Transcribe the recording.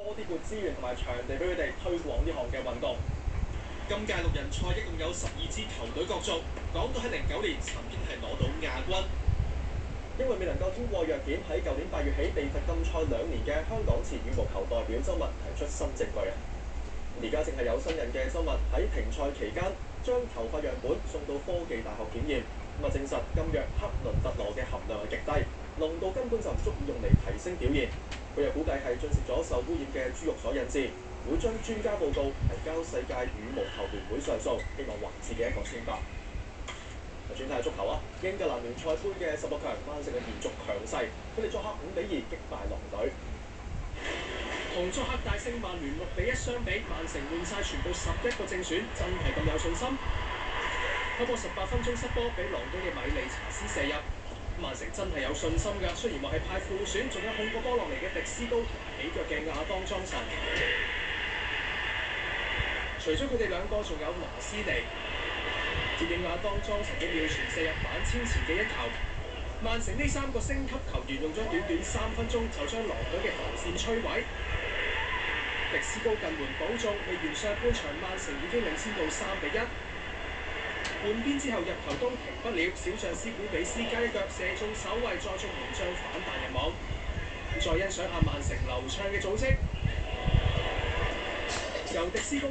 多啲撥資源同埋場地俾佢哋推廣呢項嘅運動。今屆6人賽一共有12支球隊角逐，港隊喺09年曾經係攞到亞軍。因為未能夠通過藥檢，喺舊年8月起被罰禁賽2年嘅香港前羽毛球代表周密提出新證據啊！而家正係有新人嘅周密喺停賽期間，將頭髮樣本送到科技大學檢驗，證實禁藥克倫特羅嘅含量係極低，濃度根本就唔足以用嚟提升表現。佢又估計係進食咗受污染嘅豬肉所引致，會將專家報告提交世界羽毛球聯會上訴，希望還自己一個清白。轉睇下足球啊！英格蘭聯賽杯嘅16強，曼城嘅延續強勢，佢哋作客5-2擊敗狼隊。同作客大勝曼聯6-1相比，曼城換晒全部11個正選，真係咁有信心。透過18分鐘失波，俾狼隊嘅米利查斯射入。曼城真係有信心㗎，雖然話係派副選，仲有控個波落嚟嘅迪斯高同埋起腳嘅亞當莊臣。除咗佢哋兩個，仲有羅斯尼。接應亞當莊臣嘅妙傳射入反超前嘅一球。曼城呢3個升級球員用咗短3分鐘就將狼隊嘅防線摧毀。迪斯高近門保中，未完上半場，曼城已經領先到3-1。換邊之後入球都停不了，小將斯古比斯加一腳射中守衞，再中門將反彈入網。再欣賞下曼城流暢嘅組織，由迪斯高